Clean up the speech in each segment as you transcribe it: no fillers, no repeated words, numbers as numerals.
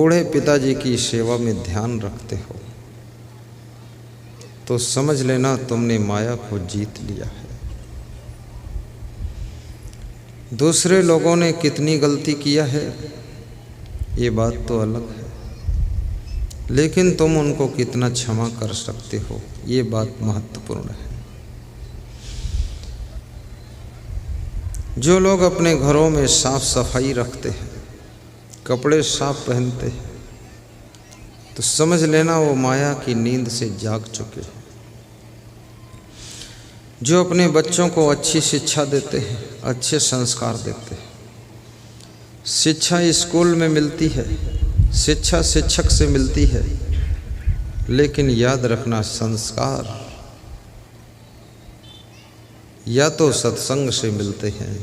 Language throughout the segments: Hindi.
बूढ़े पिताजी की सेवा में ध्यान रखते हो तो समझ लेना तुमने माया को जीत लिया है। दूसरे लोगों ने कितनी गलती किया है ये बात तो अलग है, लेकिन तुम उनको कितना क्षमा कर सकते हो ये बात महत्वपूर्ण है। जो लोग अपने घरों में साफ सफाई रखते हैं, कपड़े साफ पहनते हैं, तो समझ लेना वो माया की नींद से जाग चुके हैं। जो अपने बच्चों को अच्छी शिक्षा देते हैं, अच्छे संस्कार देते हैं, शिक्षा स्कूल में मिलती है, शिक्षा शिक्षक से मिलती है, लेकिन याद रखना संस्कार या तो सत्संग से मिलते हैं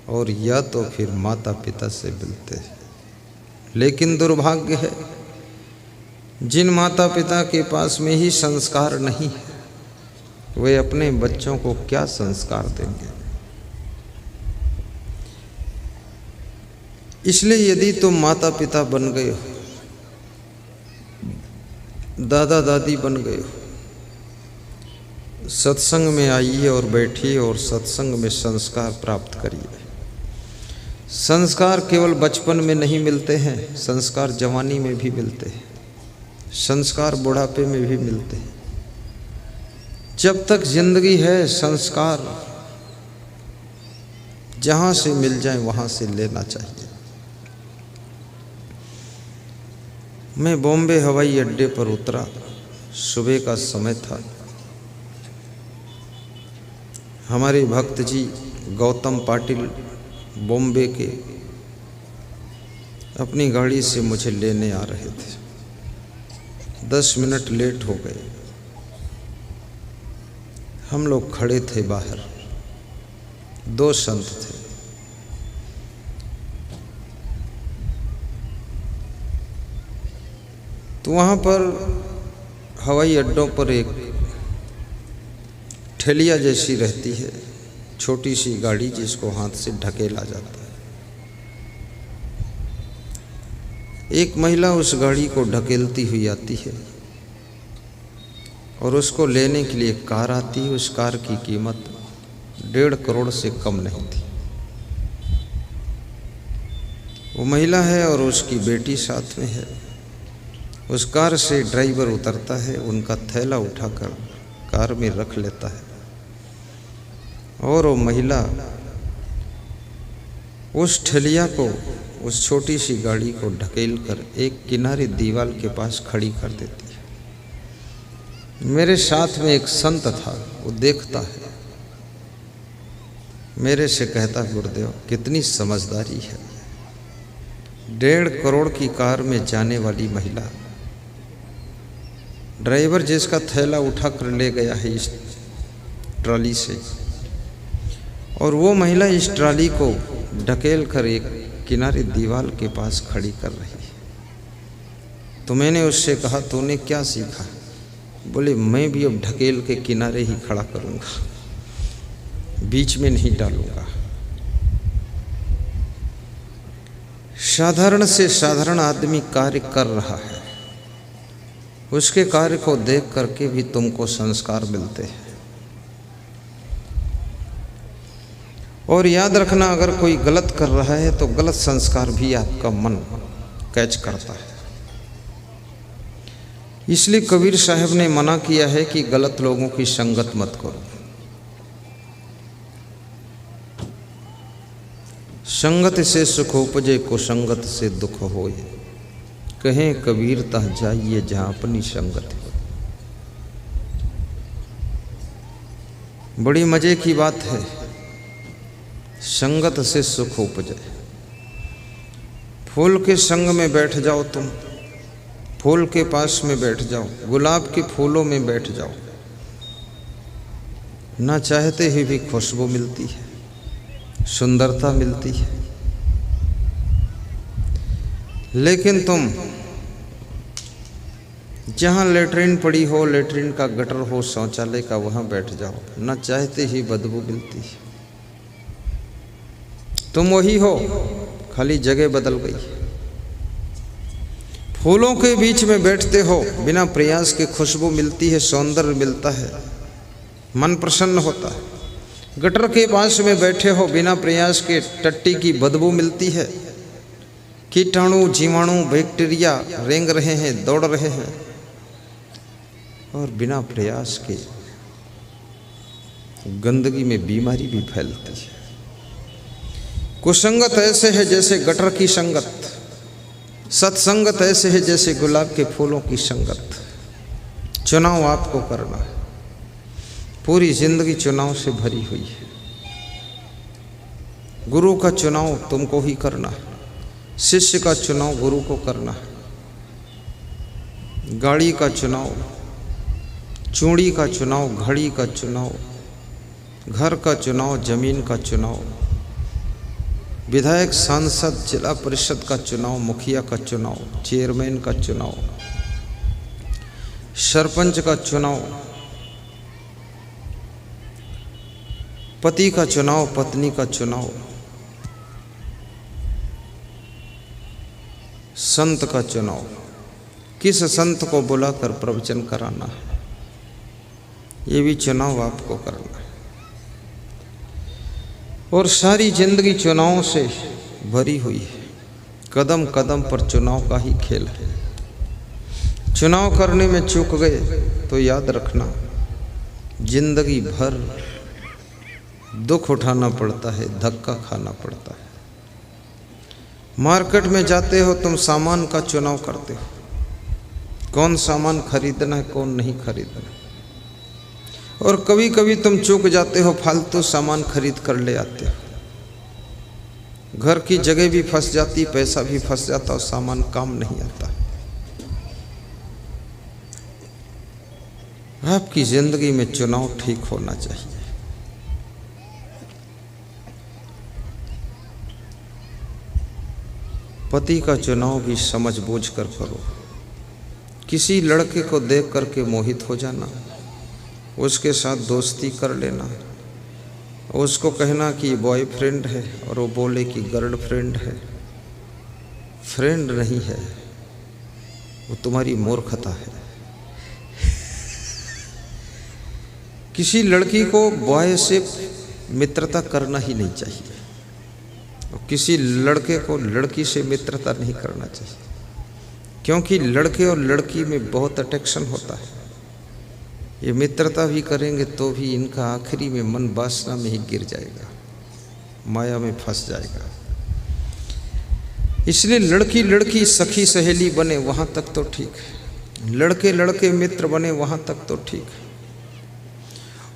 और या तो फिर माता पिता से मिलते हैं। लेकिन दुर्भाग्य है जिन माता पिता के पास में ही संस्कार नहीं है, वे अपने बच्चों को क्या संस्कार देंगे। इसलिए यदि तुम माता पिता बन गए हो, दादा दादी बन गए हो, सत्संग में आइए और बैठिए और सत्संग में संस्कार प्राप्त करिए। संस्कार केवल बचपन में नहीं मिलते हैं, संस्कार जवानी में भी मिलते हैं, संस्कार बुढ़ापे में भी मिलते हैं। जब तक जिंदगी है संस्कार जहाँ से मिल जाए वहाँ से लेना चाहिए। मैं बॉम्बे हवाई अड्डे पर उतरा, सुबह का समय था। हमारे भक्त जी गौतम पाटिल बॉम्बे के अपनी गाड़ी से मुझे लेने आ रहे थे। 10 मिनट लेट हो गए। हम लोग खड़े थे बाहर, 2 संत थे। तो वहाँ पर हवाई अड्डों पर एक ठेलिया जैसी रहती है, छोटी सी गाड़ी जिसको हाथ से ढकेला जाता है। एक महिला उस गाड़ी को ढकेलती हुई आती है और उसको लेने के लिए कार आती है। उस कार की कीमत 1.5 करोड़ से कम नहीं थी। वो महिला है और उसकी बेटी साथ में है। उस कार से ड्राइवर उतरता है, उनका थैला उठाकर कार में रख लेता है और वो महिला उस ठेलिया को, उस छोटी सी गाड़ी को ढकेल कर एक किनारे दीवार के पास खड़ी कर देती है। मेरे साथ में एक संत था, वो देखता है, मेरे से कहता, गुरुदेव कितनी समझदारी है। 1.5 करोड़ की कार में जाने वाली महिला, ड्राइवर जिसका थैला उठा कर ले गया है इस ट्रॉली से, और वो महिला इस ट्रॉली को ढकेल कर एक किनारे दीवार के पास खड़ी कर रही है। तो मैंने उससे कहा, तूने क्या सीखा? बोले, मैं भी अब ढकेल के किनारे ही खड़ा करूँगा, बीच में नहीं डालूँगा। साधारण से साधारण आदमी कार्य कर रहा है, उसके कार्य को देख करके भी तुमको संस्कार मिलते हैं। और याद रखना, अगर कोई गलत कर रहा है तो गलत संस्कार भी आपका मन कैच करता है। इसलिए कबीर साहब ने मना किया है कि गलत लोगों की संगत मत करो। संगत से सुख उपजे, कुसंगत से दुख होए। कहें कबीर तह जाइए जहाँ अपनी संगत हो। बड़ी मजे की बात है, संगत से सुख उपजे। फूल के संग में बैठ जाओ, तुम फूल के पास में बैठ जाओ, गुलाब के फूलों में बैठ जाओ, ना चाहते हुए भी खुशबू मिलती है, सुंदरता मिलती है। लेकिन तुम जहाँ लेटरिन पड़ी हो, लेटरिन का गटर हो, शौचालय का, वहाँ बैठ जाओ, ना चाहते ही बदबू मिलती है। तुम वही हो, खाली जगह बदल गई। फूलों के बीच में बैठते हो, बिना प्रयास के खुशबू मिलती है, सौंदर्य मिलता है, मन प्रसन्न होता है। गटर के पास में बैठे हो, बिना प्रयास के टट्टी की बदबू मिलती है, कीटाणु जीवाणु बैक्टीरिया रेंग रहे हैं, दौड़ रहे हैं, और बिना प्रयास के गंदगी में बीमारी भी फैलती है। कुसंगत ऐसे है जैसे गटर की संगत, सत्संगत ऐसे है जैसे गुलाब के फूलों की संगत। चुनाव आपको करना है, पूरी जिंदगी चुनाव से भरी हुई है। गुरु का चुनाव तुमको ही करना है, शिष्य का चुनाव गुरु को करना है, गाड़ी का चुनाव, चूड़ी का चुनाव, घड़ी का चुनाव, घर का चुनाव, जमीन का चुनाव, विधायक सांसद जिला परिषद का चुनाव, मुखिया का चुनाव, चेयरमैन का चुनाव, सरपंच का चुनाव, पति का चुनाव, पत्नी का चुनाव, संत का चुनाव। किस संत को बुलाकर प्रवचन कराना है, ये भी चुनाव आपको करना है। और सारी जिंदगी चुनावों से भरी हुई है, कदम कदम पर चुनाव का ही खेल है। चुनाव करने में चूक गए तो याद रखना, जिंदगी भर दुख उठाना पड़ता है, धक्का खाना पड़ता है। मार्केट में जाते हो तुम, सामान का चुनाव करते हो, कौन सामान खरीदना है कौन नहीं खरीदना, और कभी कभी तुम चूक जाते हो, फालतू सामान खरीद कर ले आते हो। घर की जगह भी फंस जाती, पैसा भी फंस जाता और सामान काम नहीं आता। आपकी जिंदगी में चुनाव ठीक होना चाहिए। पति का चुनाव भी समझ बूझ कर करो। किसी लड़के को देख करके मोहित हो जाना, उसके साथ दोस्ती कर लेना, उसको कहना कि बॉयफ्रेंड है और वो बोले कि गर्लफ्रेंड है, फ्रेंड नहीं है, वो तुम्हारी मूर्खता है। किसी लड़की को बॉय से मित्रता करना ही नहीं चाहिए, और किसी लड़के को लड़की से मित्रता नहीं करना चाहिए, क्योंकि लड़के और लड़की में बहुत अट्रैक्शन होता है। ये मित्रता भी करेंगे तो भी इनका आखिरी में मन वासना में ही गिर जाएगा, माया में फंस जाएगा। इसलिए लड़की लड़की सखी सहेली बने वहाँ तक तो ठीक है, लड़के लड़के मित्र बने वहाँ तक तो ठीक है।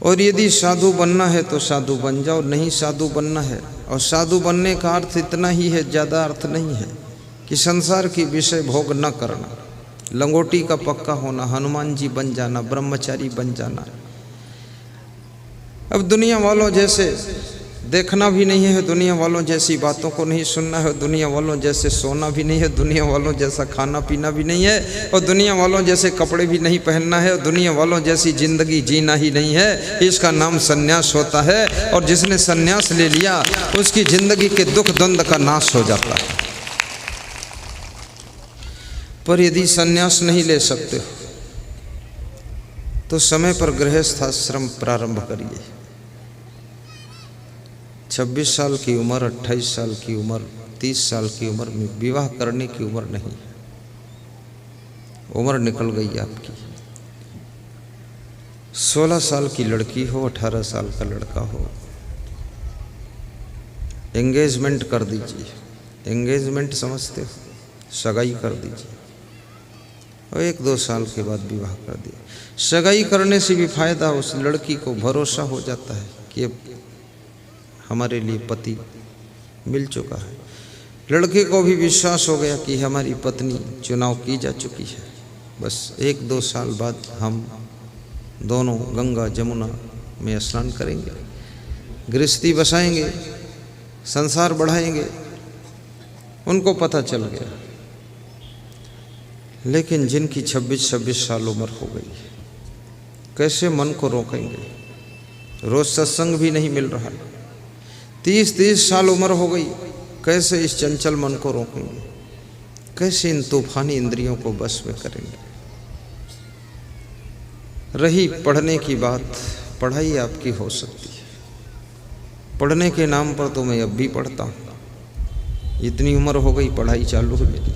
और यदि साधु बनना है तो साधु बन जाओ, नहीं साधु बनना है, और साधु बनने का अर्थ इतना ही है, ज़्यादा अर्थ नहीं है कि संसार की विषय भोग न करना, लंगोटी का पक्का होना, हनुमान जी बन जाना, ब्रह्मचारी बन जाना। अब दुनिया वालों जैसे देखना भी नहीं है, दुनिया वालों जैसी बातों को नहीं सुनना है, दुनिया वालों जैसे सोना भी नहीं है, दुनिया वालों जैसा खाना पीना भी नहीं है, और दुनिया वालों जैसे कपड़े भी नहीं पहनना है, और दुनिया वालों जैसी जिंदगी जीना ही नहीं है। इसका नाम सन्यास होता है, और जिसने सन्यास ले लिया उसकी जिंदगी के दुख द्वंद्व का नाश हो जाता है। पर यदि सन्यास नहीं ले सकते हो तो समय पर गृहस्थाश्रम प्रारंभ करिए। 26 साल की उम्र, 28 साल की उम्र, 30 साल की उम्र में विवाह करने की उम्र नहीं, उम्र निकल गई आपकी। 16 साल की लड़की हो, 18 साल का लड़का हो, एंगेजमेंट कर दीजिए। एंगेजमेंट समझते हो, सगाई कर दीजिए, और 1-2 साल के बाद विवाह कर दिया। सगाई करने से भी फायदा, उस लड़की को भरोसा हो जाता है कि अब हमारे लिए पति मिल चुका है, लड़के को भी विश्वास हो गया कि हमारी पत्नी चुनाव की जा चुकी है। बस 1-2 साल बाद हम दोनों गंगा जमुना में स्नान करेंगे, गृहस्थी बसाएंगे, संसार बढ़ाएंगे। उनको पता चल गया। लेकिन जिनकी 26-26 साल उम्र हो गई, कैसे मन को रोकेंगे? रोज सत्संग भी नहीं मिल रहा। 30-30 साल उम्र हो गई, कैसे इस चंचल मन को रोकेंगे? कैसे इन तूफानी इंद्रियों को बस में करेंगे। रही पढ़ने की बात, पढ़ाई आपकी हो सकती है। पढ़ने के नाम पर तो मैं अब भी पढ़ता हूँ, इतनी उम्र हो गई पढ़ाई चालू है मेरी।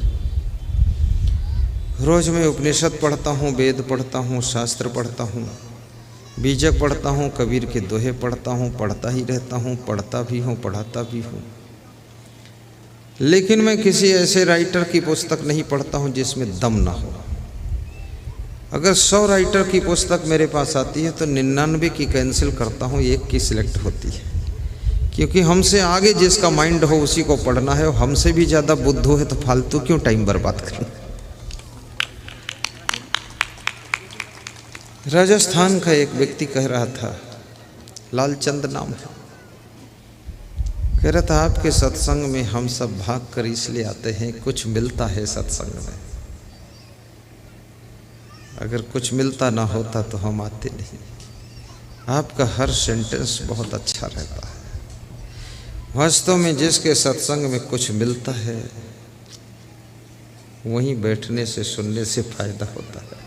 रोज मैं उपनिषद पढ़ता हूँ, वेद पढ़ता हूँ, शास्त्र पढ़ता हूँ, बीजक पढ़ता हूँ, कबीर के दोहे पढ़ता हूँ, पढ़ता ही रहता हूँ, पढ़ता भी हूँ, पढ़ाता भी हूँ। लेकिन मैं किसी ऐसे राइटर की पुस्तक नहीं पढ़ता हूँ जिसमें दम ना हो। अगर 100 राइटर की पुस्तक मेरे पास आती है तो 99 की कैंसिल करता हूँ, एक की सिलेक्ट होती है। क्योंकि हमसे आगे जिसका माइंड हो उसी को पढ़ना है, और हमसे भी ज़्यादा बुद्धू है तो फालतू क्यों टाइम बर्बाद करें। राजस्थान का एक व्यक्ति कह रहा था, लालचंद नाम है, कह रहा था आपके सत्संग में हम सब भाग कर इसलिए आते हैं कुछ मिलता है सत्संग में, अगर कुछ मिलता ना होता तो हम आते नहीं। आपका हर सेंटेंस बहुत अच्छा रहता है। वास्तव में जिसके सत्संग में कुछ मिलता है वहीं बैठने से सुनने से फायदा होता है,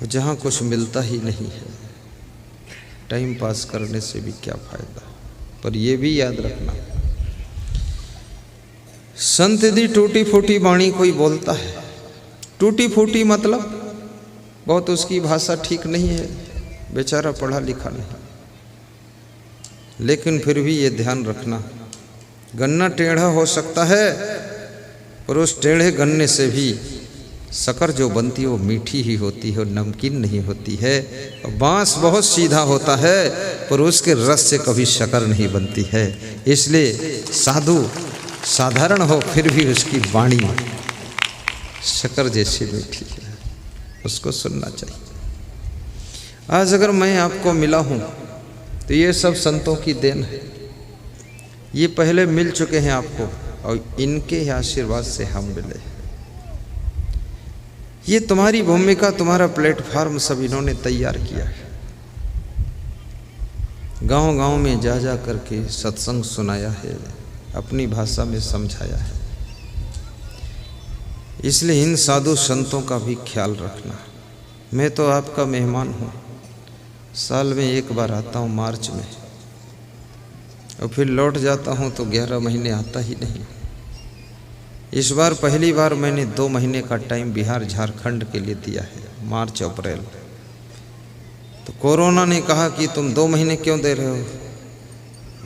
जहाँ कुछ मिलता ही नहीं है टाइम पास करने से भी क्या फायदा। पर यह भी याद रखना, संत दी टूटी फूटी वाणी कोई बोलता है, टूटी फूटी मतलब बहुत उसकी भाषा ठीक नहीं है, बेचारा पढ़ा लिखा नहीं। लेकिन फिर भी ये ध्यान रखना, गन्ना टेढ़ा हो सकता है पर उस टेढ़े गन्ने से भी शक्कर जो बनती है वो मीठी ही होती है और नमकीन नहीं होती है। और बांस बहुत सीधा होता है पर उसके रस से कभी शक्कर नहीं बनती है। इसलिए साधु साधारण हो फिर भी उसकी वाणी शक्कर जैसी मीठी है, उसको सुनना चाहिए। आज अगर मैं आपको मिला हूँ तो ये सब संतों की देन है। ये पहले मिल चुके हैं आपको और इनके ही आशीर्वाद से हम मिले। ये तुम्हारी भूमिका, तुम्हारा प्लेटफॉर्म सब इन्होंने तैयार किया है। गांव गांव में जा जा करके सत्संग सुनाया है, अपनी भाषा में समझाया है। इसलिए इन साधु संतों का भी ख्याल रखना। मैं तो आपका मेहमान हूँ, साल में एक बार आता हूँ मार्च में, और फिर लौट जाता हूँ तो 11 महीने आता ही नहीं। इस बार पहली बार मैंने 2 महीने का टाइम बिहार झारखंड के लिए दिया है, मार्च अप्रैल। तो कोरोना ने कहा कि तुम 2 महीने क्यों दे रहे हो,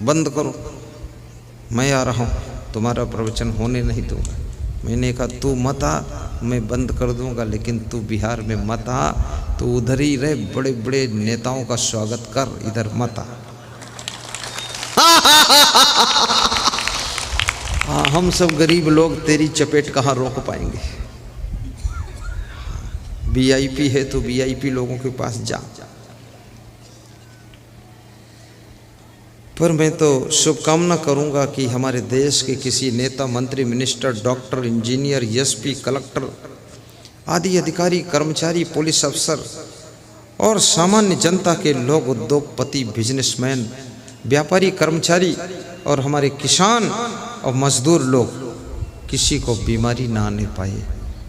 बंद करो। मैं आ रहा हूँ, तुम्हारा प्रवचन होने नहीं दूंगा। मैंने कहा तू मत आ, मैं बंद कर दूंगा, लेकिन तू बिहार में मत आ, तू उधर ही रह, बड़े बड़े नेताओं का स्वागत कर, इधर मत आ। हम सब गरीब लोग तेरी चपेट कहाँ रोक पाएंगे। वीआईपी है तो वीआईपी लोगों के पास जा। पर मैं तो शुभकामना करूंगा कि हमारे देश के किसी नेता, मंत्री, minister, doctor, engineer, SP, collector आदि अधिकारी, कर्मचारी, पुलिस अफसर और सामान्य जनता के लोग, उद्योगपति, बिजनेसमैन, व्यापारी, कर्मचारी और हमारे किसान और मजदूर लोग, किसी को बीमारी ना आने पाए।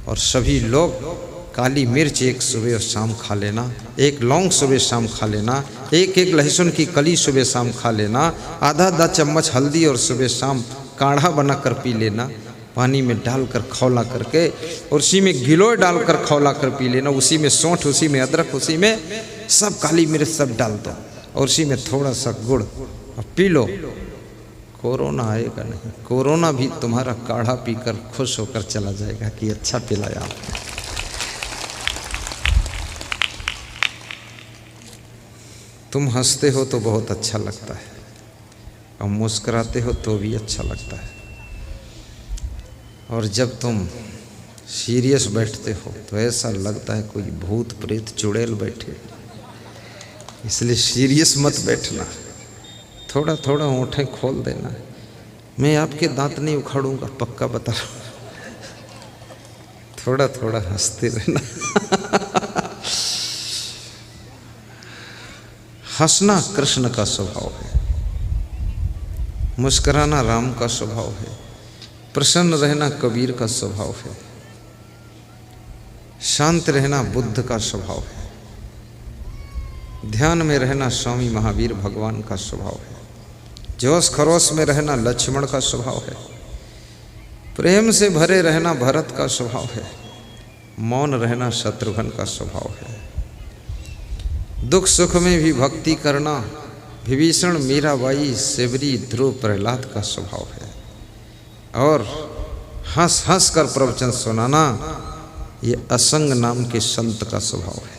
और सभी लोग काली मिर्च एक सुबह और शाम खा लेना, एक लौंग सुबह शाम खा लेना, एक लहसुन की कली सुबह शाम खा लेना, आधा चम्मच हल्दी और सुबह शाम काढ़ा बनाकर पी लेना, पानी में डालकर खौला करके, और उसी में गिलोय डालकर खौला कर पी लेना, उसी में सौंठ, उसी में अदरक, उसी में सब काली मिर्च सब डाल दो और उसी में थोड़ा सा गुड़ और पी लो। कोरोना आएगा नहीं, कोरोना भी तुम्हारा काढ़ा पीकर खुश होकर चला जाएगा कि अच्छा पिलाया आपने। तुम हंसते हो तो बहुत अच्छा लगता है, और मुस्कुराते हो तो भी अच्छा लगता है, और जब तुम सीरियस बैठते हो तो ऐसा लगता है कोई भूत प्रेत चुड़ैल बैठे। इसलिए सीरियस मत बैठना, थोड़ा थोड़ा होंठें खोल देना। मैं आपके दांत नहीं उखाड़ूंगा, पक्का बता रहा हूँ। थोड़ा थोड़ा हंसते रहना। हंसना कृष्ण का स्वभाव है, मुस्कुराना राम का स्वभाव है। प्रसन्न रहना कबीर का स्वभाव है, शांत रहना बुद्ध का स्वभाव है, ध्यान में रहना स्वामी महावीर भगवान का स्वभाव है, जोश खरोश में रहना लक्ष्मण का स्वभाव है, प्रेम से भरे रहना भरत का स्वभाव है, मौन रहना शत्रुघ्न का स्वभाव है, दुख सुख में भी भक्ति करना विभीषण मीराबाई सेवरी ध्रुव प्रहलाद का स्वभाव है, और हंस हंस कर प्रवचन सुनाना ये असंग नाम के संत का स्वभाव है।